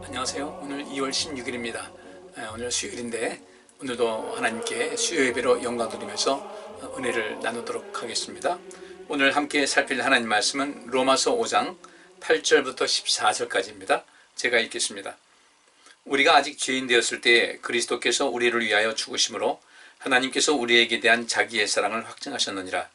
안녕하세요. 오늘 2월 16일입니다. 오늘 수요일인데 오늘도 하나님께 수요 예배로 영광 드리면서 은혜를 나누도록 하겠습니다. 오늘 함께 살필 하나님 말씀은 로마서 5장 8절부터 14절까지입니다. 제가 읽겠습니다. 우리가 아직 죄인 되었을 때 그리스도께서 우리를 위하여 죽으심으로 하나님께서 우리에게 대한 자기의 사랑을 확증하셨느니라.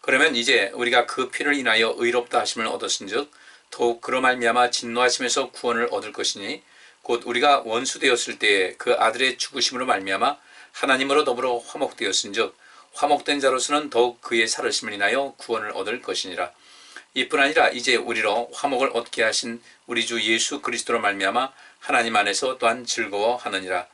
그러면 이제 우리가 그 피를 인하여 의롭다 하심을 얻었은즉 더욱 그로 말미암아 진노하심에서 구원을 얻을 것이니 곧 우리가 원수 되었을 때에 그 아들의 죽으심으로 말미암아 하나님으로 더불어 화목되었은즉 화목된 자로서는 더욱 그의 살으심을 인하여 구원을 얻을 것이니라. 이뿐 아니라 이제 우리로 화목을 얻게 하신 우리 주 예수 그리스도로 말미암아 하나님 안에서 또한 즐거워하느니라.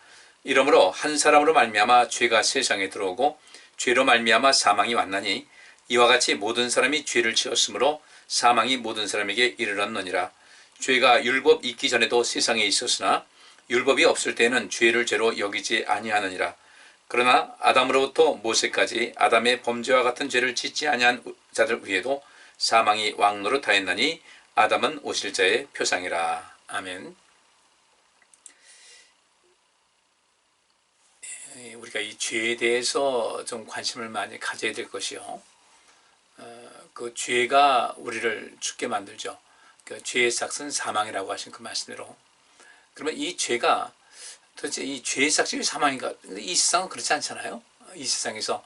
이러므로 한 사람으로 말미암아 죄가 세상에 들어오고 죄로 말미암아 사망이 왔나니 이와 같이 모든 사람이 죄를 지었으므로 사망이 모든 사람에게 이르렀느니라. 죄가 율법 있기 전에도 세상에 있었으나 율법이 없을 때에는 죄를 죄로 여기지 아니하느니라. 그러나 아담으로부터 모세까지 아담의 범죄와 같은 죄를 짓지 아니한 자들 위에도 사망이 왕노릇하였나니 아담은 오실 자의 표상이라. 아멘. 우리가 이 죄에 대해서 좀 관심을 많이 가져야 될 것이요. 그 죄가 우리를 죽게 만들죠. 그 죄의 삭은 사망이라고 하신 그 말씀대로. 그러면 이 죄가 도대체 이 죄의 삭이 사망인가? 근데 이 세상은 그렇지 않잖아요. 이 세상에서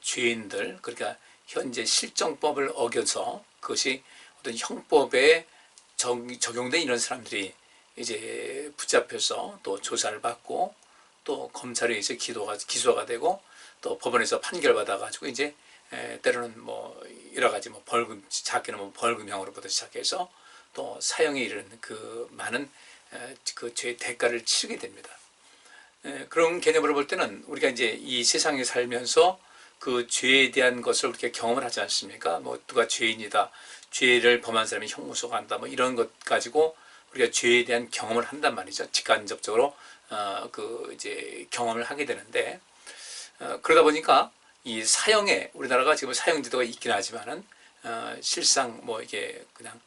죄인들, 그러니까 현재 실정법을 어겨서 그것이 어떤 형법에 적용된 이런 사람들이 이제 붙잡혀서 또 조사를 받고 또 검찰에 이제 기소가 되고 또 법원에서 판결받아가지고 이제 때로는 뭐 여러 가지 뭐 벌금, 작게는 뭐 벌금형으로부터 시작해서 또 사형에 이르는 그 많은 그 죄의 대가를 치르게 됩니다. 그런 개념으로 볼 때는 우리가 이제 이 세상에 살면서 그 죄에 대한 것을 우리가 경험을 하지 않습니까? 뭐 누가 죄인이다, 죄를 범한 사람이 형무소가 한다, 뭐 이런 것 가지고 우리가 죄에 대한 경험을 한단 말이죠. 직간접적으로 그 이제 경험을 하게 되는데 그러다 보니까 이 사형에 우리나라가 지금 사형제도가 있긴 하지만은 실상 뭐 이게 그냥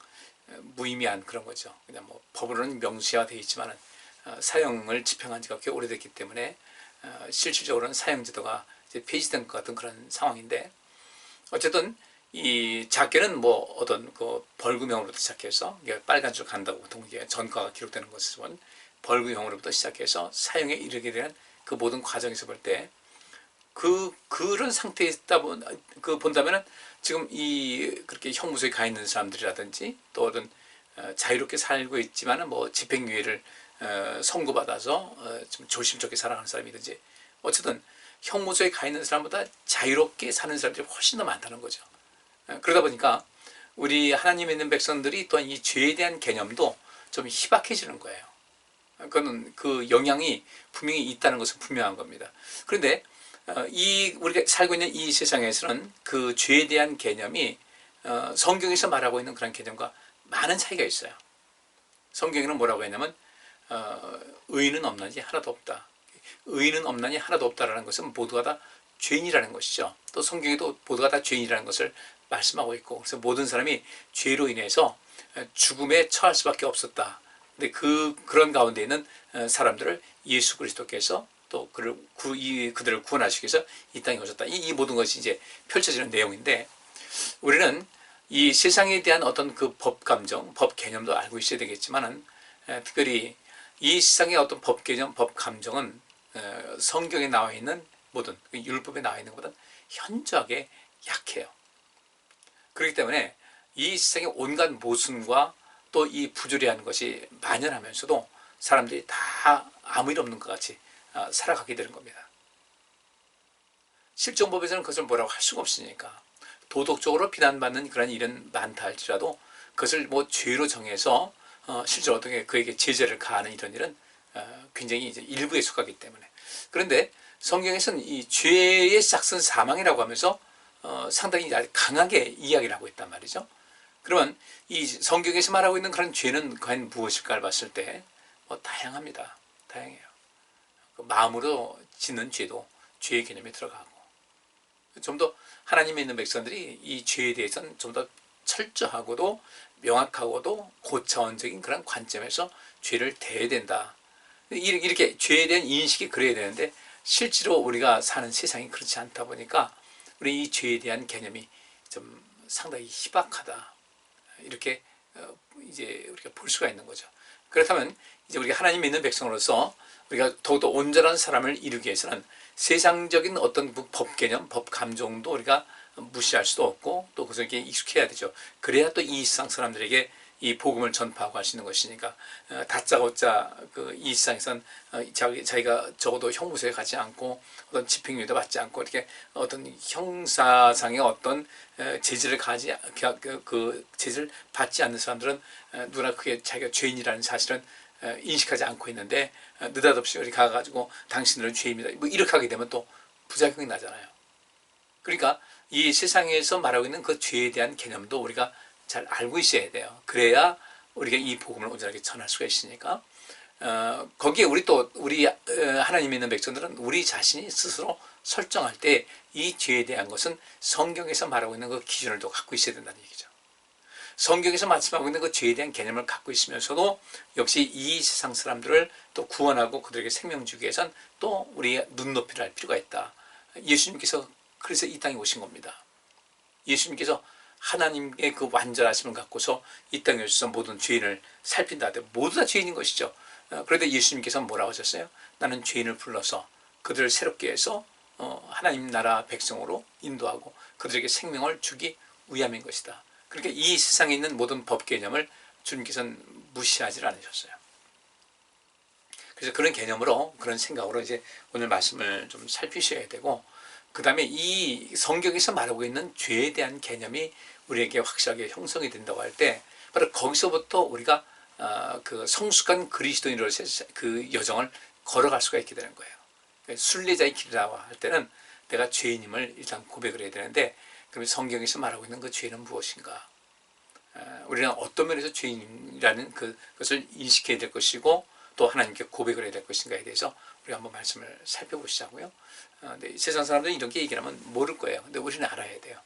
무의미한 그런 거죠. 그냥 뭐 법으로는 명시화되어 있지만은 사형을 집행한 지가 꽤 오래됐기 때문에 실질적으로는 사형제도가 이제 폐지된 것 같은 그런 상황인데 어쨌든 이 작게는 뭐 어떤 그 벌금형으로부터 시작해서 빨간 줄 간다고 보통 이게 전과가 기록되는 것은 벌금형으로부터 시작해서 사형에 이르게 되는 그 모든 과정에서 볼 때 그런 상태에 있다 본다면은 지금 그렇게 형무소에 가 있는 사람들이라든지 또 어떤 자유롭게 살고 있지만은 뭐 집행유예를 선고받아서 좀 조심스럽게 살아가는 사람이든지 어쨌든 형무소에 가 있는 사람보다 자유롭게 사는 사람들이 훨씬 더 많다는 거죠. 그러다 보니까 우리 하나님 있는 백성들이 또한 이 죄에 대한 개념도 좀 희박해지는 거예요. 그거는 그 영향이 분명히 있다는 것은 분명한 겁니다. 그런데 우리가 살고 있는 이 세상에서는 그 죄에 대한 개념이 성경에서 말하고 있는 그런 개념과 많은 차이가 있어요. 성경에는 뭐라고 했냐면 의인은 없나니 하나도 없다. 의인은 없나니 하나도 없다라는 것은 모두가 다 죄인이라는 것이죠. 또 성경에도 모두가 다 죄인이라는 것을 말씀하고 있고 그래서 모든 사람이 죄로 인해서 죽음에 처할 수밖에 없었다. 근데 그런 가운데 있는 사람들을 예수 그리스도께서 또 그들을 구원하시기 위해서 이 땅에 오셨다. 이 모든 것이 이제 펼쳐지는 내용인데 우리는 이 세상에 대한 어떤 그 법 감정, 법 개념도 알고 있어야 되겠지만은 특별히 이 세상의 어떤 법 개념, 법 감정은 성경에 나와 있는 모든 율법에 나와 있는 것보다 현저하게 약해요. 그렇기 때문에 이 세상의 온갖 모순과 또 이 부조리한 것이 만연하면서도 사람들이 다 아무 일 없는 것 같이 살아가게 되는 겁니다. 실정법에서는 그것을 뭐라고 할 수가 없으니까 도덕적으로 비난받는 그런 일은 많다 할지라도 그것을 뭐 죄로 정해서 실제로 어떻게 그에게 제재를 가하는 이런 일은 굉장히 이제 일부에 속하기 때문에 그런데 성경에서는 이 죄의 싹슨 사망이라고 하면서 상당히 아주 강하게 이야기를 하고 있단 말이죠. 그러면 이 성경에서 말하고 있는 그런 죄는 과연 무엇일까를 봤을 때 뭐 다양합니다. 다양해요. 마음으로 짓는 죄도 죄의 개념에 들어가고 좀 더 하나님에 있는 백성들이 이 죄에 대해서는 좀 더 철저하고도 명확하고도 고차원적인 그런 관점에서 죄를 대해야 된다. 이렇게 죄에 대한 인식이 그래야 되는데 실제로 우리가 사는 세상이 그렇지 않다 보니까 우리 이 죄에 대한 개념이 좀 상당히 희박하다. 이렇게 이제 우리가 볼 수가 있는 거죠. 그렇다면 이제 우리가 하나님 믿는 백성으로서 우리가 더욱더 온전한 사람을 이루기 위해서는 세상적인 어떤 법 개념, 법 감정도 우리가 무시할 수도 없고 또 그것에 익숙해야 되죠. 그래야 또 이 세상 사람들에게 이 복음을 전파하고 할 수 있는 것이니까 다짜고짜 이 세상에선 자기가 적어도 형무소에 가지 않고 어떤 집행유예도 받지 않고 이렇게 어떤 형사상의 어떤 제재를 그 제재를 받지 않는 사람들은 누구나 그게 자기가 죄인이라는 사실은 인식하지 않고 있는데 느닷없이 우리 가가지고 당신들은 죄인이다 뭐 이렇게 하게 되면 또 부작용이 나잖아요. 그러니까 이 세상에서 말하고 있는 그 죄에 대한 개념도 우리가 잘 알고 있어야 돼요. 그래야 우리가 이 복음을 온전하게 전할 수가 있으니까 거기에 우리 하나님 믿는 백성들은 우리 자신이 스스로 설정할 때 이 죄에 대한 것은 성경에서 말하고 있는 그 기준을 또 갖고 있어야 된다는 얘기죠. 성경에서 말씀하고 있는 그 죄에 대한 개념을 갖고 있으면서도 역시 이 세상 사람들을 또 구원하고 그들에게 생명 주기 위해선 또 우리가 눈높이를 할 필요가 있다. 예수님께서 그래서 이 땅에 오신 겁니다. 예수님께서 하나님의 그 완전하심을 갖고서 이 땅에 오셔서 모든 죄인을 살핀다. 모두 다 죄인인 것이죠. 그런데 예수님께서 뭐라고 하셨어요? 나는 죄인을 불러서 그들을 새롭게 해서 하나님 나라 백성으로 인도하고 그들에게 생명을 주기 위함인 것이다. 그러니까 이 세상에 있는 모든 법 개념을 주님께서는 무시하지 않으셨어요. 그래서 그런 개념으로 그런 생각으로 이제 오늘 말씀을 좀 살피셔야 되고 그 다음에 이 성경에서 말하고 있는 죄에 대한 개념이 우리에게 확실하게 형성이 된다고 할 때 바로 거기서부터 우리가 그 성숙한 그리스도인으로서의 그 여정을 걸어갈 수가 있게 되는 거예요. 순례자의 길이라고 할 때는 내가 죄인임을 일단 고백을 해야 되는데 그럼 성경에서 말하고 있는 그 죄는 무엇인가? 우리는 어떤 면에서 죄인이라는 그것을 인식해야 될 것이고 또 하나님께 고백을 해야 될 것인가에 대해서 우리가 한번 말씀을 살펴보시자고요. 근데 세상 사람들은 이렇게 얘기하면 모를 거예요. 근데 우리는 알아야 돼요.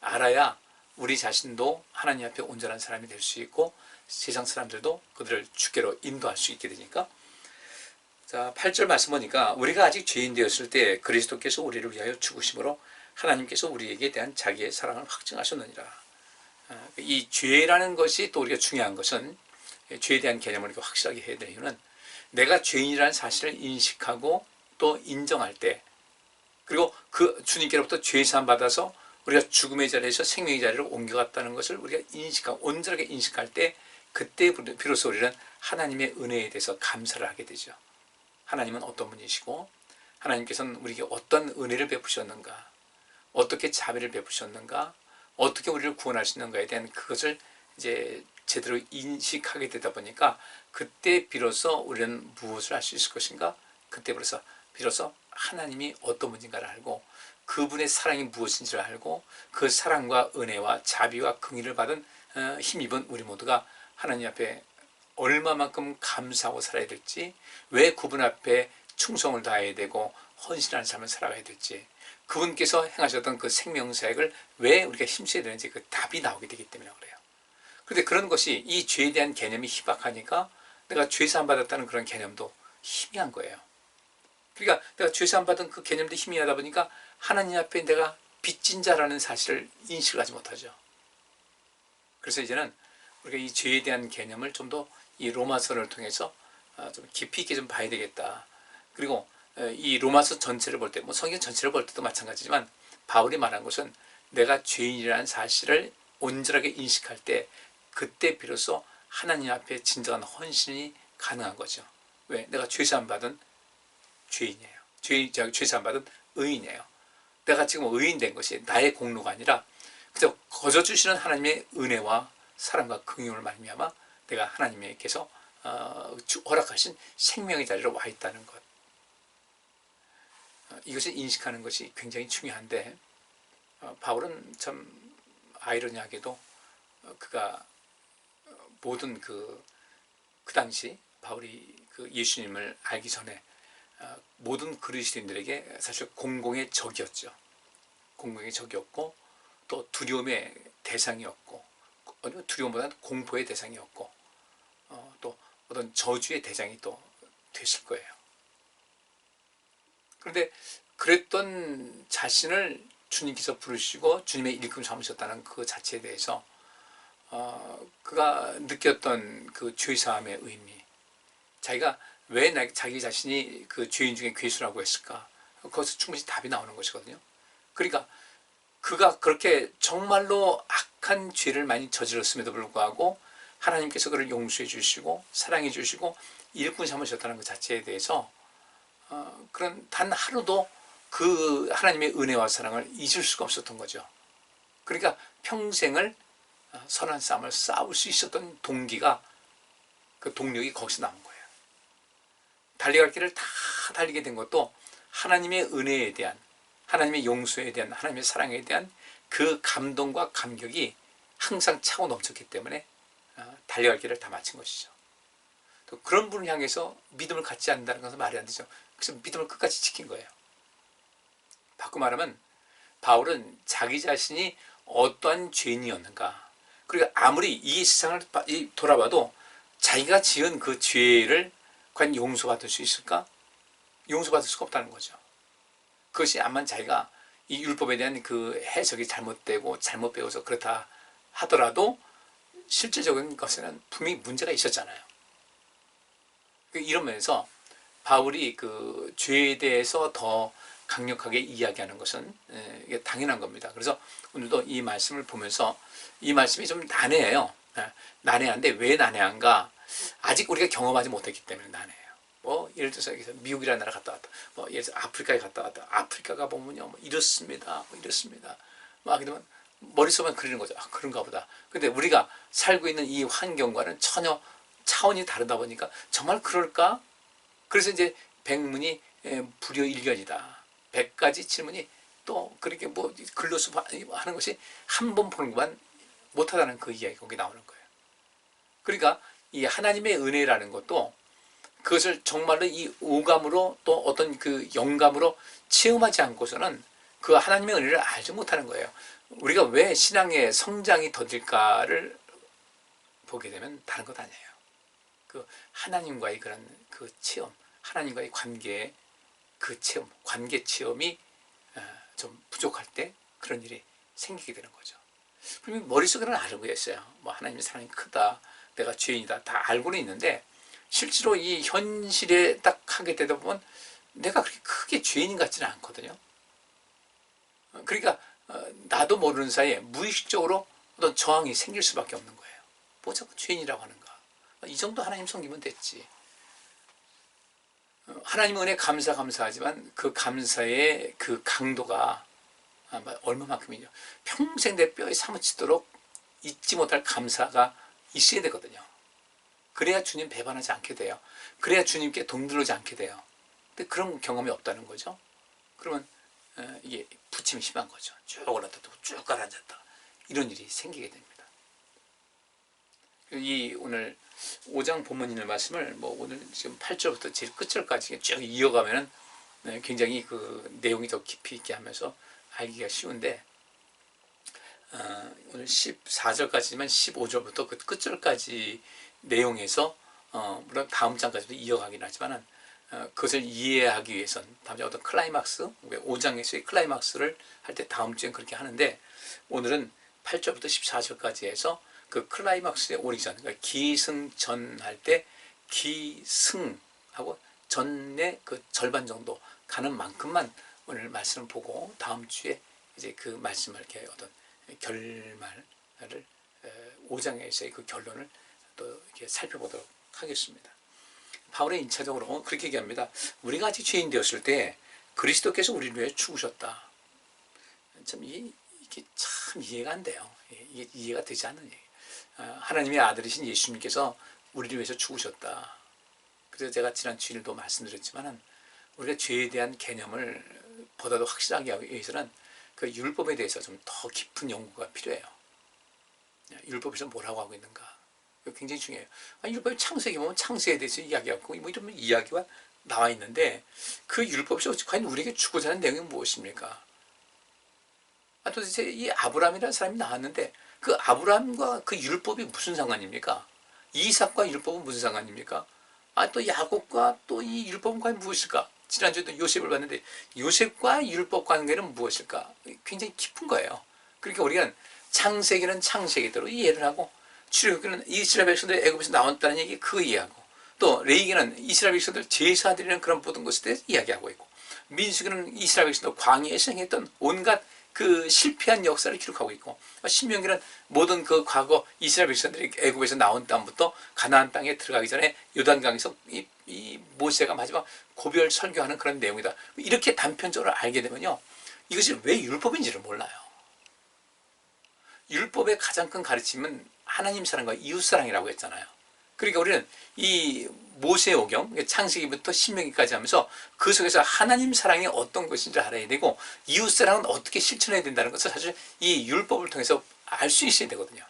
알아야 우리 자신도 하나님 앞에 온전한 사람이 될 수 있고 세상 사람들도 그들을 주께로 인도할 수 있게 되니까 자, 8절 말씀 보니까 우리가 아직 죄인 되었을 때 그리스도께서 우리를 위하여 죽으심으로 하나님께서 우리에게 대한 자기의 사랑을 확증하셨느니라. 이 죄라는 것이 또 우리가 중요한 것은 죄에 대한 개념을 이렇게 확실하게 해야 되는 이유는 내가 죄인이라는 사실을 인식하고 또 인정할 때 그리고 그 주님께로부터 죄 사함 받아서 우리가 죽음의 자리에서 생명의 자리로 옮겨갔다는 것을 우리가 인식하고 온전하게 인식할 때 그때 비로소 우리는 하나님의 은혜에 대해서 감사를 하게 되죠. 하나님은 어떤 분이시고 하나님께서는 우리에게 어떤 은혜를 베푸셨는가 어떻게 자비를 베푸셨는가 어떻게 우리를 구원하시는가에 대한 그것을 이제 제대로 인식하게 되다 보니까 그때 비로소 우리는 무엇을 할 수 있을 것인가 그때 비로소 하나님이 어떤 분인가를 알고 그분의 사랑이 무엇인지를 알고 그 사랑과 은혜와 자비와 긍휼을 받은 힘입은 우리 모두가 하나님 앞에 얼마만큼 감사하고 살아야 될지 왜 그분 앞에 충성을 다해야 되고 헌신하는 삶을 살아가야 될지 그분께서 행하셨던 그 생명사역을 왜 우리가 힘써야 되는지 그 답이 나오게 되기 때문에 그래요. 그런데 그런 것이 이 죄에 대한 개념이 희박하니까 내가 죄사함 받았다는 그런 개념도 희미한 거예요. 그러니까 내가 죄사함 받은 그 개념도 희미하다 보니까 하나님 앞에 내가 빚진 자라는 사실을 인식을 하지 못하죠. 그래서 이제는 우리가 이 죄에 대한 개념을 좀 더 이 로마서를 통해서 좀 깊이 있게 좀 봐야 되겠다. 그리고 이 로마서 전체를 볼 때, 뭐 성경 전체를 볼 때도 마찬가지지만 바울이 말한 것은 내가 죄인이라는 사실을 온전하게 인식할 때 그때 비로소 하나님 앞에 진정한 헌신이 가능한 거죠. 왜? 내가 죄사함 받은 죄인이에요. 죄사함 받은 의인이에요. 내가 지금 의인 된 것이 나의 공로가 아니라 그저 거저 주시는 하나님의 은혜와 사랑과 긍휼을 말미암아 내가 하나님께서 허락하신 생명의 자리로 와 있다는 것. 이것을 인식하는 것이 굉장히 중요한데 바울은 참 아이러니하게도 그가 모든 그 당시 바울이 그 예수님을 알기 전에 모든 그리스도인들에게 사실 공공의 적이었죠. 공공의 적이었고 또 두려움의 대상이었고 두려움보다는 공포의 대상이었고 또 어떤 저주의 대상이 또 됐을 거예요. 그런데 그랬던 자신을 주님께서 부르시고 주님의 일꾼 삼으셨다는 그 자체에 대해서 그가 느꼈던 그 죄사함의 의미, 자기가 왜 자기 자신이 그 죄인 중에 괴수라고 했을까, 거기서 충분히 답이 나오는 것이거든요. 그러니까 그가 그렇게 정말로 악한 죄를 많이 저질렀음에도 불구하고 하나님께서 그를 용서해 주시고 사랑해 주시고 일꾼 삼으셨다는 것 자체에 대해서 그런 단 하루도 그 하나님의 은혜와 사랑을 잊을 수가 없었던 거죠. 그러니까 평생을 선한 싸움을 싸울 수 있었던 동기가, 그 동력이 거기서 나온 거예요. 달려갈 길을 다 달리게 된 것도 하나님의 은혜에 대한, 하나님의 용서에 대한, 하나님의 사랑에 대한 그 감동과 감격이 항상 차고 넘쳤기 때문에 달려갈 길을 다 마친 것이죠. 또 그런 분을 향해서 믿음을 갖지 않는다는 것은 말이 안 되죠. 그래서 믿음을 끝까지 지킨 거예요. 바꿔 말하면 바울은 자기 자신이 어떠한 죄인이었는가, 그리고 아무리 이 세상을 돌아봐도 자기가 지은 그 죄를 과연 용서받을 수 있을까? 용서받을 수가 없다는 거죠. 그것이 암만 자기가 이 율법에 대한 그 해석이 잘못되고 잘못 배워서 그렇다 하더라도 실질적인 것에는 분명히 문제가 있었잖아요. 이런 면에서 바울이 그 죄에 대해서 더 강력하게 이야기하는 것은 이게 당연한 겁니다. 그래서 오늘도 이 말씀을 보면서 이 말씀이 좀 난해해요. 난해한데 왜 난해한가? 아직 우리가 경험하지 못했기 때문에 난해해요. 뭐 예를 들어서 미국이라는 나라 갔다 왔다, 뭐 예를 들어서 아프리카에 갔다 왔다, 아프리카가 보면요 뭐 이렇습니다, 뭐 이렇습니다. 막 이러면 머릿속만 그리는 거죠. 아, 그런가 보다. 근데 우리가 살고 있는 이 환경과는 전혀 차원이 다르다 보니까 정말 그럴까? 그래서 이제 백문이 불여일견이다. 100가지 질문이 또 그렇게 뭐 글로서 하는 것이 한 번 보는 것만 못하다는 그 이야기가 거기 나오는 거예요. 그러니까 이 하나님의 은혜라는 것도 그것을 정말로 이 오감으로 또 어떤 그 영감으로 체험하지 않고서는 그 하나님의 은혜를 알지 못하는 거예요. 우리가 왜 신앙의 성장이 더딜까를 보게 되면 다른 것 아니에요. 그 하나님과의 그런 그 체험, 하나님과의 관계의 그 체험, 관계 체험이 좀 부족할 때 그런 일이 생기게 되는 거죠. 분명히 머릿속에는 알고 있어요. 뭐 하나님의 사랑이 크다, 내가 죄인이다, 다 알고는 있는데 실제로 이 현실에 딱 하게 되다 보면 내가 그렇게 크게 죄인인 것 같지는 않거든요. 그러니까 나도 모르는 사이에 무의식적으로 어떤 저항이 생길 수밖에 없는 거예요. 뭐 자꾸 죄인이라고 하는가? 이 정도 하나님 섬기면 됐지. 하나님 은혜 감사하지만 그 감사의 그 강도가 얼마만큼이냐, 평생 내 뼈에 사무치도록 잊지 못할 감사가 있어야 되거든요. 그래야 주님 배반하지 않게 돼요. 그래야 주님께 동들어지 않게 돼요. 근데 그런 경험이 없다는 거죠. 그러면 이게 부침이 심한 거죠. 쭉 올라탔다 쭉 가라앉았다, 이런 일이 생기게 됩니다. 이 오늘 5장 본문 있는 말씀을 뭐 오늘 지금 8절부터 제일 끝절까지 쭉 이어가면은 굉장히 그 내용이 더 깊이 있게 하면서 알기가 쉬운데, 오늘 14절까지지만 15절부터 그 끝절까지 내용에서 물론 다음 장까지도 이어가긴 하지만은 그것을 이해하기 위해선 다음 장 어떤 클라이막스, 5장에서의 클라이막스를 할 때 다음 주엔 그렇게 하는데, 오늘은 8절부터 14절까지 해서 그 클라이막스에 오르기 전, 그러니까 기승전 할 때 기승하고 전의 그 절반 정도 가는 만큼만 오늘 말씀을 보고 다음 주에 이제 그 말씀을 이렇게 어떤 결말을 5장에서의 그 결론을 또 이렇게 살펴보도록 하겠습니다. 바울은 1차적으로 그렇게 얘기합니다. 우리가 아직 죄인 되었을 때 그리스도께서 우리를 위해 죽으셨다. 참 이게 참 이해가 안 돼요. 이게 이해가 되지 않는 얘기예요. 하나님의 아들이신 예수님께서 우리를 위해서 죽으셨다. 그래서 제가 지난 주일도 말씀드렸지만 우리가 죄에 대한 개념을 보다도 확실하게 하기 위해서는 그 율법에 대해서 좀 더 깊은 연구가 필요해요. 율법에서 뭐라고 하고 있는가, 굉장히 중요해요. 율법의 창세기 보면 창세에 대해서 이야기하고 뭐 이런 이야기가 나와 있는데 그 율법에서 과연 우리에게 주고자 하는 내용이 무엇입니까? 도대체 이 아브라함이라는 사람이 나왔는데 그 아브라함과 그 율법이 무슨 상관입니까? 이삭과 율법은 무슨 상관입니까? 또 야곱과 또 이 율법은 과연 무엇일까? 지난주에도 요셉을 봤는데 요셉과 율법 관계는 무엇일까? 굉장히 깊은 거예요. 그러니까 우리가 창세기는 창세기대로 이해를 하고, 출애굽기는 이스라엘 백성들이 애굽에서 나왔다는 얘기 그 이해하고, 또 레위기는 이스라엘 백성들 제사드리는 그런 모든 것에 대해서 이야기하고 있고, 민수기는 이스라엘 백성들 광야에서 행했던 온갖 그 실패한 역사를 기록하고 있고, 신명기는 모든 그 과거 이스라엘 백성들이 애굽에서 나온 땅부터 가나안 땅에 들어가기 전에 요단강에서 이 모세가 마지막 고별 설교하는 그런 내용이다. 이렇게 단편적으로 알게 되면요, 이것이 왜 율법인지를 몰라요. 율법의 가장 큰 가르침은 하나님 사랑과 이웃 사랑이라고 했잖아요. 그러니까 우리는 이 모세오경, 창세기부터 신명기까지 하면서 그 속에서 하나님 사랑이 어떤 것인지 알아야 되고, 이웃 사랑은 어떻게 실천해야 된다는 것을 사실 이 율법을 통해서 알 수 있어야 되거든요.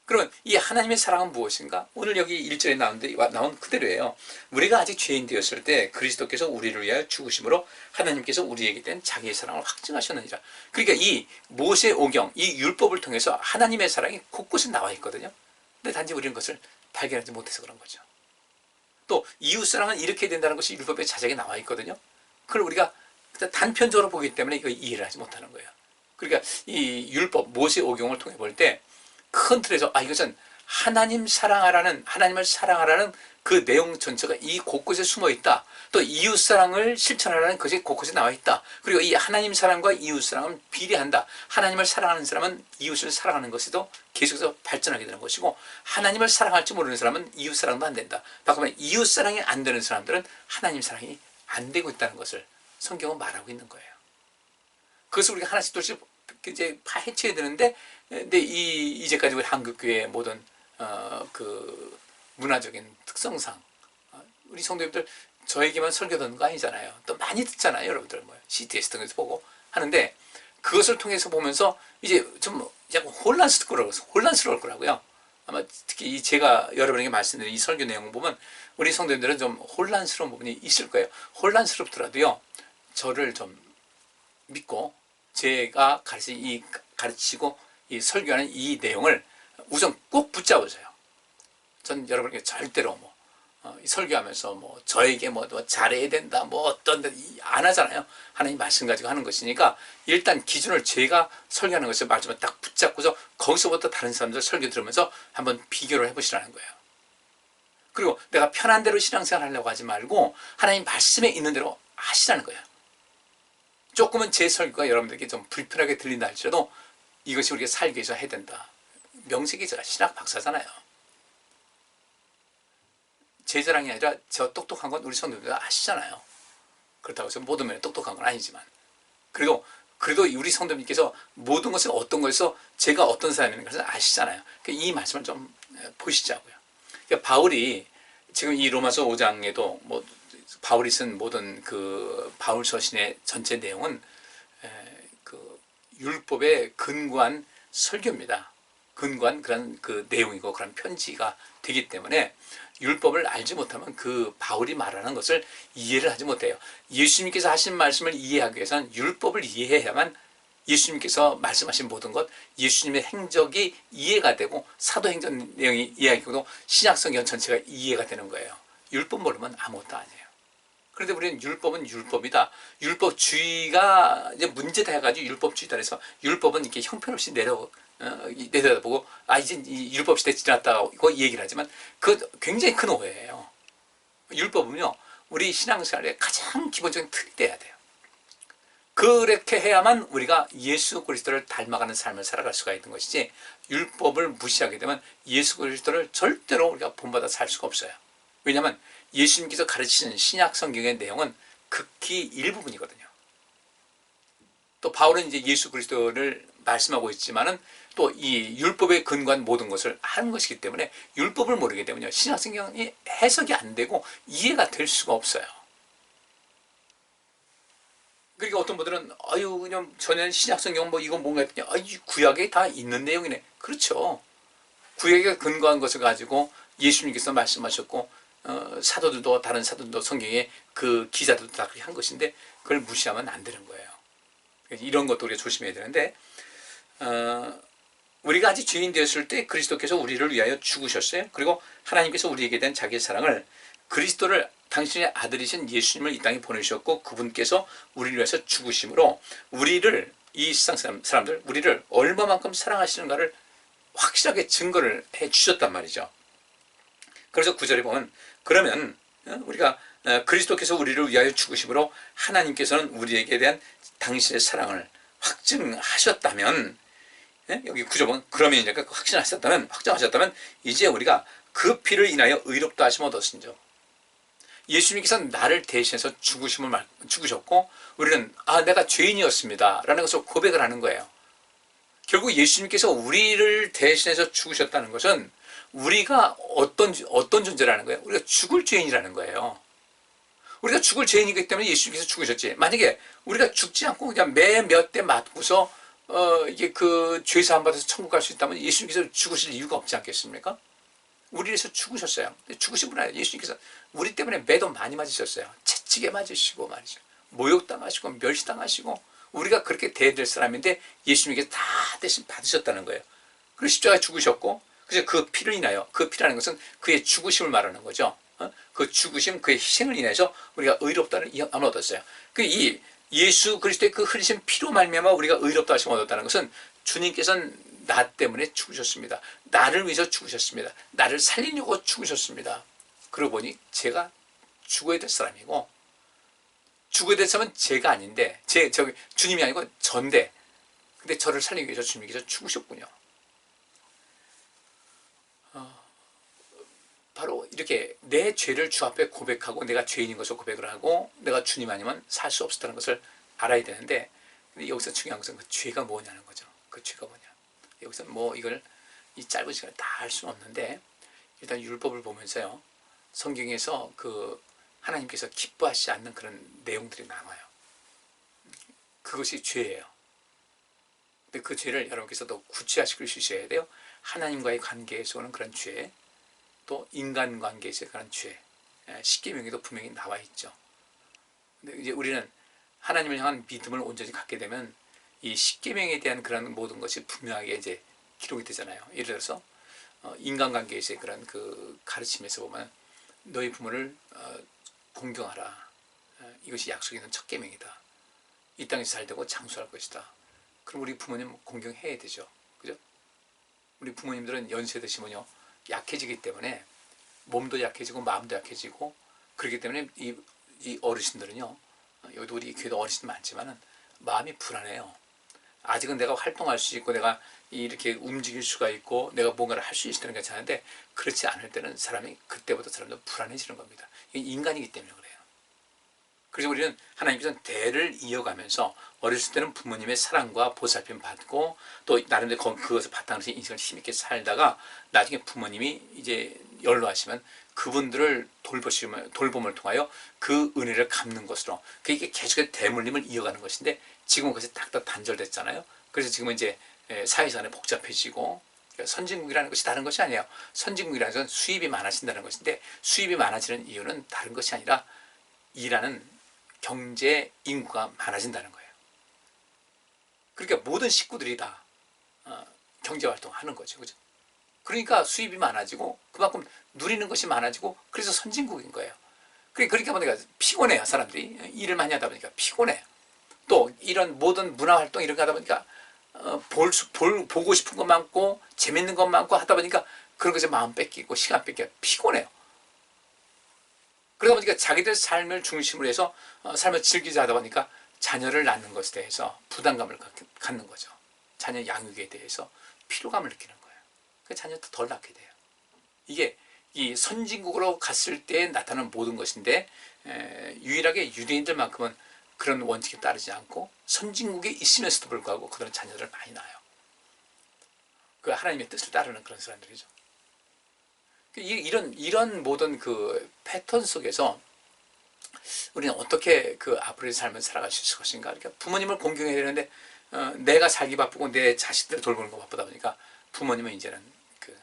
그러면 이 하나님의 사랑은 무엇인가? 오늘 여기 1절에 나온 그대로예요. 우리가 아직 죄인 되었을 때 그리스도께서 우리를 위하여 죽으심으로 하나님께서 우리에게 된 자기의 사랑을 확증하셨느니라. 그러니까 이 모세오경, 이 율법을 통해서 하나님의 사랑이 곳곳에 나와 있거든요. 근데 단지 우리는 그것을 발견하지 못해서 그런 거죠. 또 이웃사랑은 이렇게 된다는 것이 율법의 자작에 나와 있거든요. 그걸 우리가 단편적으로 보기 때문에 이거 이해를 하지 못하는 거예요. 그러니까 이 율법, 모세오경을 통해 볼 때 큰 틀에서 이것은 하나님을 사랑하라는 그 내용 전체가 이 곳곳에 숨어 있다. 또 이웃사랑을 실천하라는 것이 곳곳에 나와 있다. 그리고 이 하나님 사랑과 이웃사랑은 비례한다. 하나님을 사랑하는 사람은 이웃을 사랑하는 것에도 계속해서 발전하게 되는 것이고, 하나님을 사랑할 줄 모르는 사람은 이웃사랑도 안 된다. 바꾸면 이웃사랑이 안 되는 사람들은 하나님 사랑이 안 되고 있다는 것을 성경은 말하고 있는 거예요. 그것을 우리가 하나씩 둘씩 이제 파헤쳐야 되는데, 근데 이제까지 우리 한국교회의 모든 그 문화적인 특성상 우리 성도님들 저에게만 설교 듣는 거 아니잖아요. 또 많이 듣잖아요, 여러분들. CTS 등에서 보고 하는데, 그것을 통해서 보면서 이제 좀 약간 혼란스러울 거라고요. 아마 특히 제가 여러분에게 말씀드린 이 설교 내용을 보면 우리 성도님들은 좀 혼란스러운 부분이 있을 거예요. 혼란스럽더라도요, 저를 좀 믿고 제가 가르치고 이 설교하는 이 내용을 우선 꼭 붙잡으세요. 전 여러분에게 절대로 설교하면서 저에게 잘해야 된다, 어떤 안 하잖아요. 하나님 말씀 가지고 하는 것이니까 일단 기준을 제가 설교하는 것을 말씀을 딱 붙잡고서 거기서부터 다른 사람들 설교 들으면서 한번 비교를 해보시라는 거예요. 그리고 내가 편한 대로 신앙생활 하려고 하지 말고 하나님 말씀에 있는 대로 하시라는 거예요. 조금은 제 설교가 여러분들에게 좀 불편하게 들린다 할지라도 이것이 우리가 살기 위해서 해야 된다. 명색이 제가 신학 박사잖아요. 제 자랑이 아니라 저 똑똑한 건 우리 성도님들 아시잖아요. 그렇다고 해서 모든 면에 똑똑한 건 아니지만, 그래도 우리 성도님께서 모든 것을 어떤 것에서 제가 어떤 사람인 것을 아시잖아요. 이 말씀을 좀 보시자고요. 그러니까 바울이 지금 이 로마서 5장에도 바울이 쓴 모든 그 바울 서신의 전체 내용은 그 율법에 근거한 설교입니다. 근거한 그런 그 내용이고 그런 편지가 되기 때문에 율법을 알지 못하면 그 바울이 말하는 것을 이해를 하지 못해요. 예수님께서 하신 말씀을 이해하기 위해서는 율법을 이해해야만 예수님께서 말씀하신 모든 것, 예수님의 행적이 이해가 되고 사도행전 내용이 이해하고 신약성경 전체가 이해가 되는 거예요. 율법 모르면 아무것도 아니에요. 그런데 우리는 율법은 율법이다. 율법주의가 이제 문제다 해가지고 율법주의다 해서 율법은 이렇게 형편없이 내려다보고 이제 이 율법 시대 지났다고 얘기를 하지만 그 굉장히 큰 오해예요. 율법은요, 우리 신앙생활의 가장 기본적인 틀이 돼야 돼요. 그렇게 해야만 우리가 예수 그리스도를 닮아가는 삶을 살아갈 수가 있는 것이지, 율법을 무시하게 되면 예수 그리스도를 절대로 우리가 본받아 살 수가 없어요. 왜냐하면 예수님께서 가르치신 신약 성경의 내용은 극히 일부분이거든요. 또 바울은 이제 예수 그리스도를 말씀하고 있지만은 또 이 율법에 근거한 모든 것을 하는 것이기 때문에 율법을 모르게 되면요, 신약 성경이 해석이 안 되고 이해가 될 수가 없어요. 그러니까 어떤 분들은 그냥 전에는 신약 성경 이거 뭔가 했더니 구약에 다 있는 내용이네. 그렇죠. 구약에 근거한 것을 가지고 예수님께서 말씀하셨고 사도들도 다른 사도들도 성경에 그 기자들도 다 그렇게 한 것인데 그걸 무시하면 안 되는 거예요. 이런 것도 우리가 조심해야 되는데 우리가 아직 죄인 되었을 때 그리스도께서 우리를 위하여 죽으셨어요. 그리고 하나님께서 우리에게 대한 자기의 사랑을 그리스도를 당신의 아들이신 예수님을 이 땅에 보내주셨고 그분께서 우리를 위해서 죽으심으로 우리를 이 세상 사람들 우리를 얼마만큼 사랑하시는가를 확실하게 증거를 해 주셨단 말이죠. 그래서 9절에 보면 그러면 우리가 그리스도께서 우리를 위하여 죽으심으로 하나님께서는 우리에게 대한 당신의 사랑을 확증하셨다면 여기 9절 보면 그러면 이제 확정하셨다면 이제 우리가 그 피를 인하여 의롭다 하심을 얻었으니죠. 예수님께서 나를 대신해서 죽으셨고 우리는 내가 죄인이었습니다 라는 것을 고백을 하는 거예요. 결국 예수님께서 우리를 대신해서 죽으셨다는 것은 우리가 어떤 존재라는 거예요? 우리가 죽을 죄인이라는 거예요. 우리가 죽을 죄인이기 때문에 예수님께서 죽으셨지. 만약에 우리가 죽지 않고 그냥 매 몇 대 맞고서 이게 그 죄사함 받아서 천국 갈 수 있다면 예수님께서 죽으실 이유가 없지 않겠습니까? 우리를 위해서 죽으셨어요. 죽으신 분 아니에요. 예수님께서 우리 때문에 매도 많이 맞으셨어요. 채찍에 맞으시고 말이죠. 모욕당하시고 멸시당하시고 우리가 그렇게 돼야 될 사람인데 예수님께서 다 대신 받으셨다는 거예요. 그리고 십자가에 죽으셨고 그래서 그 피를 인하여 그 피라는 것은 그의 죽으심을 말하는 거죠. 그 죽으심 그의 희생을 인해서 우리가 의롭다는 이함을 얻었어요. 이 예수 그리스도의 그 흘리신 피로 말미암아 우리가 의롭다 하심을 얻었다는 것은 주님께서는 나 때문에 죽으셨습니다. 나를 위해서 죽으셨습니다. 나를 살리려고 죽으셨습니다. 그러고 보니 제가 죽어야 될 사람이고 죽어야 될 사람은 제가 아닌데 주님이 아니고 전데 근데 저를 살리기 위해서 주님께서 죽으셨군요. 바로 이렇게 내 죄를 주 앞에 고백하고 내가 죄인인 것을 고백을 하고 내가 주님 아니면 살 수 없었다는 것을 알아야 되는데 근데 여기서 중요한 것은 그 죄가 뭐냐는 거죠. 그 죄가 뭐냐. 여기서 이걸 이 짧은 시간에 다 할 수는 없는데 일단 율법을 보면서요. 성경에서 그 하나님께서 기뻐하시지 않는 그런 내용들이 나와요. 그것이 죄예요. 근데 그 죄를 여러분께서도 구체화시킬 수 있어야 돼요. 하나님과의 관계에서 오는 그런 죄, 또 인간관계에서의 그런 죄, 십계명에도 분명히 나와 있죠. 근데 이제 우리는 하나님을 향한 믿음을 온전히 갖게 되면 이 십계명에 대한 그런 모든 것이 분명하게 이제 기록이 되잖아요. 예를 들어서 인간관계에서의 그런 그 가르침에서 보면 너희 부모를 공경하라. 이것이 약속이 있는 첫 계명이다. 이 땅에서 잘 되고 장수할 것이다. 그럼 우리 부모님 공경해야 되죠. 그죠? 우리 부모님들은 연세 드시면요 약해지기 때문에 몸도 약해지고 마음도 약해지고 그렇기 때문에 이 어르신들은요 여기도 우리 교회도 어르신 많지만은 마음이 불안해요. 아직은 내가 활동할 수 있고 내가 이렇게 움직일 수가 있고 내가 뭔가를 할 수 있을 때는 괜찮은데 그렇지 않을 때는 사람이 그때부터 사람도 불안해지는 겁니다. 이게 인간이기 때문에 그래요. 그래서 우리는 하나님께서는 대를 이어가면서 어렸을 때는 부모님의 사랑과 보살핌 받고 또 나름대로 그것을 바탕으로 해서 인생을 힘있게 살다가 나중에 부모님이 이제 연로하시면 그분들을 돌봄을 통하여 그 은혜를 갚는 것으로 그게 계속해서 대물림을 이어가는 것인데 지금은 그것이 딱 단절됐잖아요. 그래서 지금은 이제 사회생활이 복잡해지고 선진국이라는 것이 다른 것이 아니에요. 선진국이라는 것은 수입이 많아진다는 것인데 수입이 많아지는 이유는 다른 것이 아니라 일하는 경제 인구가 많아진다는 거예요. 그러니까 모든 식구들이 다 경제활동을 하는 거죠. 그죠? 그러니까 수입이 많아지고 그만큼 누리는 것이 많아지고 그래서 선진국인 거예요. 그러니까 보니까 피곤해요. 사람들이 일을 많이 하다 보니까 피곤해요. 또 이런 모든 문화활동 이런 거 하다 보니까 보고 싶은 것 많고 재밌는 것 많고 하다 보니까 그런 것에 마음 뺏기고 시간 뺏기고 피곤해요. 그러다 보니까 자기들 삶을 중심으로 해서 삶을 즐기자 하다 보니까 자녀를 낳는 것에 대해서 부담감을 갖는 거죠. 자녀 양육에 대해서 피로감을 느끼는 거예요. 그래서 자녀도 덜 낳게 돼요. 이게 이 선진국으로 갔을 때 나타나는 모든 것인데 유일하게 유대인들만큼은 그런 원칙에 따르지 않고 선진국에 있으면서도 불구하고 그들은 자녀들을 많이 낳아요. 그 하나님의 뜻을 따르는 그런 사람들이죠. 이런 모든 그 패턴 속에서 우리는 어떻게 그 앞으로의 삶을 살아갈 수 있을 것인가? 그러니까 부모님을 공경해야 되는데 내가 살기 바쁘고 내 자식들을 돌보는 거 바쁘다 보니까 부모님은 이제는 그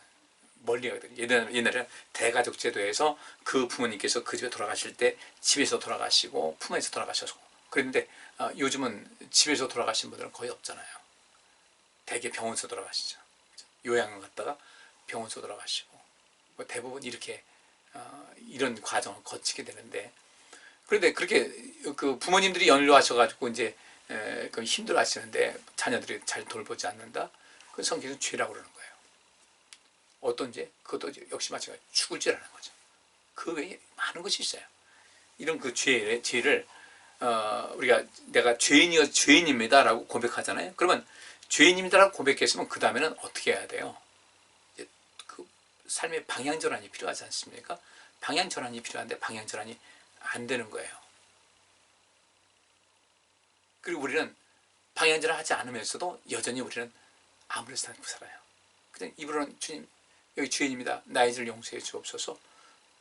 멀리 가거든요. 옛날에는 대가족 제도에서 그 부모님께서 그 집에 돌아가실 때 집에서 돌아가시고 품에서 돌아가셔서 그랬는데 요즘은 집에서 돌아가신 분들은 거의 없잖아요. 대개 병원에서 돌아가시죠. 그렇죠? 요양을 갔다가 병원소 돌아가시고 뭐 대부분 이렇게 이런 과정을 거치게 되는데, 그런데 그렇게 그 부모님들이 연로하셔가지고 이제 그 힘들어하시는데 자녀들이 잘 돌보지 않는다. 그 성경에서 죄라고 그러는 거예요. 어떤 죄? 그것도 역시 마찬가지 죽을 죄라는 거죠. 그 외에 많은 것이 있어요. 이런 그 죄를 우리가 내가 죄인입니다라고 고백하잖아요. 그러면 죄인입니다라고 고백했으면 그 다음에는 어떻게 해야 돼요? 이제 그 삶의 방향 전환이 필요하지 않습니까? 방향 전환이 필요한데 방향 전환이 안 되는 거예요. 그리고 우리는 방향 전환하지 않으면서도 여전히 우리는 아무렇지 않고 살아요. 그냥 입으로는 주님 여기 죄인입니다. 나의 죄를 용서해 주옵소서.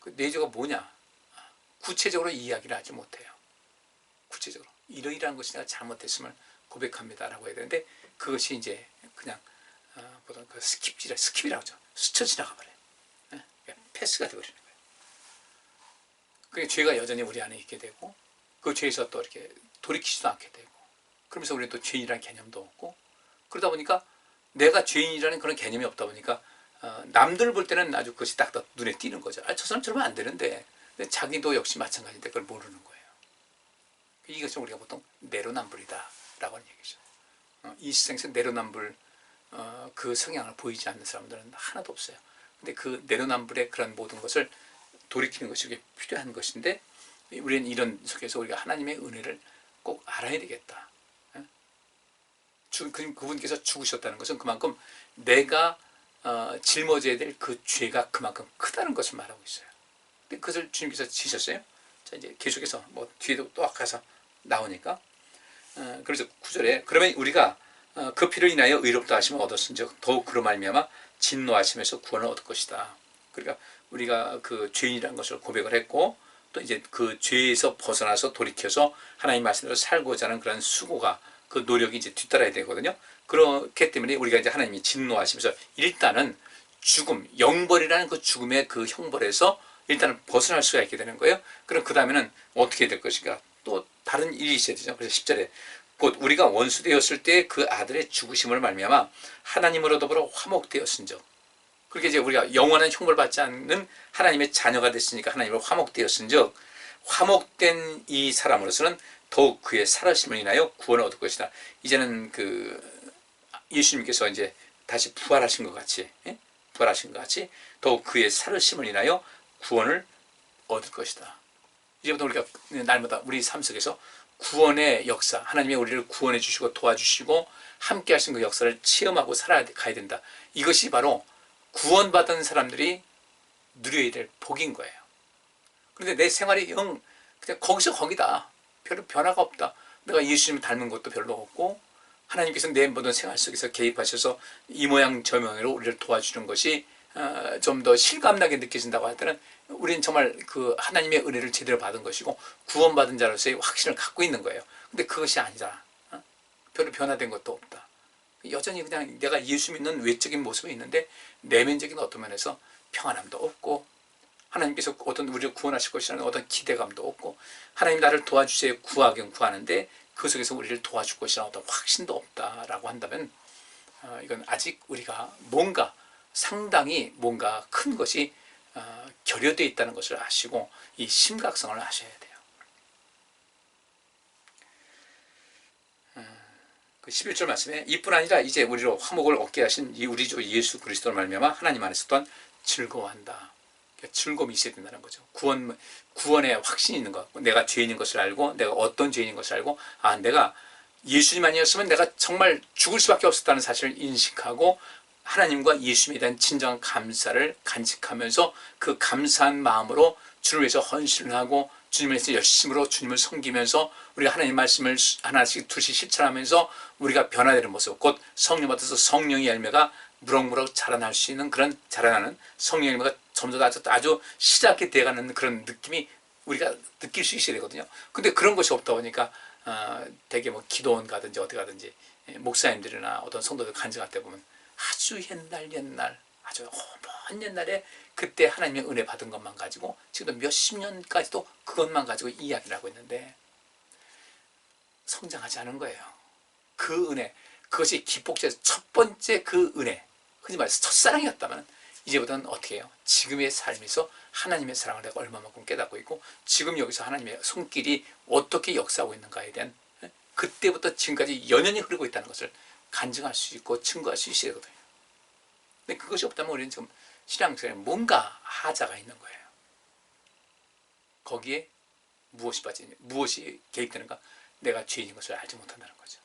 그 내 죄가 뭐냐? 구체적으로 이야기를 하지 못해요. 구체적으로 이러이러한 것이 내가 잘못했음을 고백합니다라고 해야 되는데, 그것이 이제 그냥 보통 그 스킵이라고 하죠. 스쳐 지나가 버려요. 패스가 되어버리는 거예요. 그게 죄가 여전히 우리 안에 있게 되고, 그 죄에서 또 이렇게 돌이키지도 않게 되고, 그러면서 우리는 또 죄인이라는 개념도 없고, 그러다 보니까 내가 죄인이라는 그런 개념이 없다 보니까 남들 볼 때는 아주 그것이 딱 눈에 띄는 거죠. 저 사람 저러면 안 되는데, 근데 자기도 역시 마찬가지인데 그걸 모르는 거예요. 이것을 우리가 보통 내로남불이다 라고 하는 얘기죠. 이 세상에서 내로남불 그 성향을 보이지 않는 사람들은 하나도 없어요. 근데 그 내로남불의 그런 모든 것을 돌이키는 것이 필요한 것인데, 우리는 이런 속에서 우리가 하나님의 은혜를 꼭 알아야 되겠다. 그분께서 죽으셨다는 것은 그만큼 내가 짊어져야 될 그 죄가 그만큼 크다는 것을 말하고 있어요. 근데 그것을 주님께서 지셨어요. 자, 이제 계속해서 뭐 뒤에도 또 가서 나오니까, 그래서 9절에 그러면 우리가 그 피를 인하여 의롭다 하심을 얻었은즉 더욱 그로 말미암아 진노하심에서 구원을 얻을 것이다. 그러니까 우리가 그 죄인이라는 것을 고백을 했고, 또 이제 그 죄에서 벗어나서 돌이켜서 하나님 말씀대로 살고자 하는 그런 수고가, 그 노력이 이제 뒤따라야 되거든요. 그렇기 때문에 우리가 이제 하나님이 진노하시면서 일단은 죽음, 영벌이라는 그 죽음의 그 형벌에서 일단은 벗어날 수가 있게 되는 거예요. 그럼 그 다음에는 어떻게 될 것인가? 또 다른 일이 있어야 되죠. 그래서 10절에 곧 우리가 원수되었을 때 그 아들의 죽으심을 말미암아 하나님으로 더불어 화목되었은즉, 그렇게 이제 우리가 영원한 형벌 받지 않는 하나님의 자녀가 됐으니까 하나님을 화목되었은즉, 화목된 이 사람으로서는 더욱 그의 살아심을 인하여 구원을 얻을 것이다. 이제는 그 예수님께서 이제 다시 부활하신 것 같이, 부활하신 것 같이 더욱 그의 살아심을 인하여 구원을 얻을 것이다. 이제부터 우리가 날마다 우리 삶 속에서 구원의 역사, 하나님이 우리를 구원해 주시고 도와주시고 함께 하신 그 역사를 체험하고 살아가야 된다. 이것이 바로 구원받은 사람들이 누려야 될 복인 거예요. 그런데 내 생활이 그냥 거기서 거기다. 별로 변화가 없다. 내가 예수님 닮은 것도 별로 없고, 하나님께서 내 모든 생활 속에서 개입하셔서 이 모양 저 모양으로 우리를 도와주는 것이 좀 더 실감나게 느껴진다고 할 때는 우리는 정말 그 하나님의 은혜를 제대로 받은 것이고 구원받은 자로서의 확신을 갖고 있는 거예요. 근데 그것이 아니라 별로 변화된 것도 없다. 여전히 그냥 내가 예수 믿는 외적인 모습이 있는데 내면적인 어떤 면에서 평안함도 없고, 하나님께서 어떤 우리를 구원하실 것이라는 어떤 기대감도 없고, 하나님 나를 도와주세요 구하긴 구하는데 그 속에서 우리를 도와줄 것이라는 어떤 확신도 없다라고 한다면 이건 아직 우리가 뭔가 상당히 뭔가 큰 것이 결여되어 있다는 것을 아시고 이 심각성을 아셔야 돼요. 그 11절 말씀에 이뿐 아니라 이제 우리로 화목을 얻게 하신 이 우리 주 예수 그리스도를 말미암아 하나님 안에서 또한 즐거워한다. 즐거움이 있어야 된다는 거죠. 구원의 확신이 있는 것. 내가 죄인인 것을 알고, 내가 어떤 죄인인 것을 알고, 내가 예수님 아니었으면 내가 정말 죽을 수밖에 없었다는 사실을 인식하고 하나님과 예수님에 대한 진정한 감사를 간직하면서 그 감사한 마음으로 주를 위해서 헌신을 하고 주님을 위해서 열심으로 주님을 섬기면서 우리가 하나님 말씀을 하나씩 둘씩 실천하면서 우리가 변화되는 모습, 곧 성령 받아서 성령의 열매가 무럭무럭 자라날 수 있는 그런 자라나는 성령의 열매가 점점 아주 시작이 돼가는 그런 느낌이 우리가 느낄 수 있어야 되거든요. 근데 그런 것이 없다 보니까 되게 뭐 기도원 가든지 어디 가든지 목사님들이나 어떤 성도들 간증할 때 보면 아주 옛날 아주 먼 옛날에 그때 하나님의 은혜 받은 것만 가지고 지금도 몇십 년까지도 그것만 가지고 이야기를 하고 있는데 성장하지 않은 거예요. 그 은혜, 그것이 기폭제에서 첫 번째 그 은혜, 흔히 말해서 첫사랑이었다면 이제부터는 어떻게 해요? 지금의 삶에서 하나님의 사랑을 내가 얼마만큼 깨닫고 있고 지금 여기서 하나님의 손길이 어떻게 역사하고 있는가에 대한 그때부터 지금까지 연연히 흐르고 있다는 것을 간증할 수 있고 증거할 수 있어야 되거든요. 근데 그것이 없다면 우리는 지금 신앙생활에 뭔가 하자가 있는 거예요. 거기에 무엇이 빠지냐, 무엇이 개입되는가? 내가 죄인인 것을 알지 못한다는 거죠.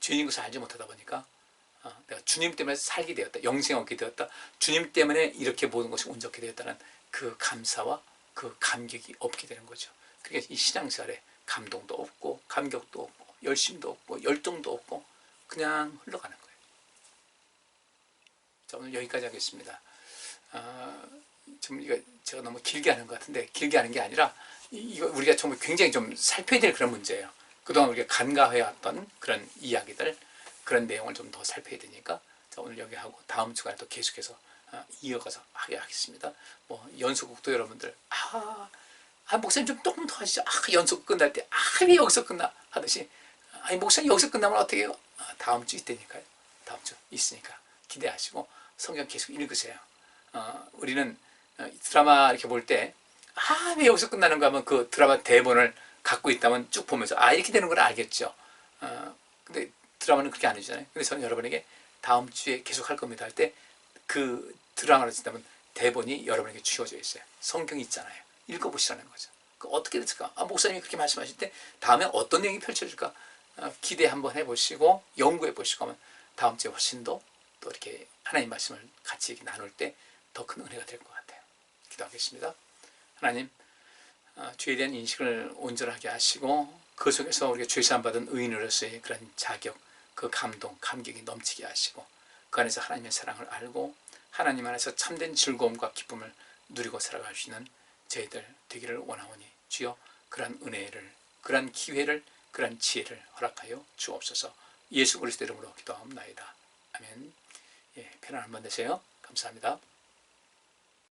죄인인 것을 알지 못하다 보니까 내가 주님 때문에 살게 되었다, 영생 얻게 되었다, 주님 때문에 이렇게 모든 것이 온전하게 되었다는 그 감사와 그 감격이 없게 되는 거죠. 그러니까 이 신앙생활에 감동도 없고 감격도 없고 열심도 없고 열정도 없고 그냥 흘러가는 거예요. 자, 오늘 여기까지 하겠습니다. 지금 이거 제가 너무 길게 하는 것 같은데 길게 하는 게 아니라 이거 우리가 정말 굉장히 좀 살펴야 될 그런 문제예요. 그동안 우리가 간과해왔던 그런 이야기들, 그런 내용을 좀 더 살펴야 되니까 자, 오늘 여기 하고 다음 주간에 또 계속해서 이어가서 하게 하겠습니다. 뭐 연속극도 여러분들 목사님 좀 조금 더 하시죠. 연속 끝날 때 왜 여기서 끝나 하듯이 아니 목사님 여기서 끝나면 어떻게 해요? 다음 주 있다니까요. 다음 주 있으니까 기대하시고 성경 계속 읽으세요. 우리는 드라마 이렇게 볼 때 왜 여기서 끝나는가 하면 그 드라마 대본을 갖고 있다면 쭉 보면서 이렇게 되는 걸 알겠죠. 근데 드라마는 그렇게 안 해주잖아요. 근데 저는 여러분에게 다음 주에 계속 할 겁니다 할 때 그 드라마를 쓴다면 대본이 여러분에게 주어져 있어요. 성경이 있잖아요. 읽어보시라는 거죠. 어떻게 됐을까? 목사님이 그렇게 말씀하실 때 다음에 어떤 내용이 펼쳐질까? 기대 한번 해보시고 연구해 보시고 하면 다음 주에 훨씬 더 또 이렇게 하나님 말씀을 같이 이렇게 나눌 때 더 큰 은혜가 될 것 같아요. 기도하겠습니다. 하나님, 죄에 대한 인식을 온전하게 하시고 그 속에서 우리가 죄사함 받은 의인으로서의 그런 자격, 그 감동, 감격이 넘치게 하시고 그 안에서 하나님의 사랑을 알고 하나님 안에서 참된 즐거움과 기쁨을 누리고 살아갈 수 있는 저희들 되기를 원하오니 주여 그러한 은혜를, 그러한 기회를, 그러한 지혜를 허락하여 주옵소서. 예수 그리스도 이름으로 기도하옵나이다. 아멘. 편안한 밤 되세요. 감사합니다.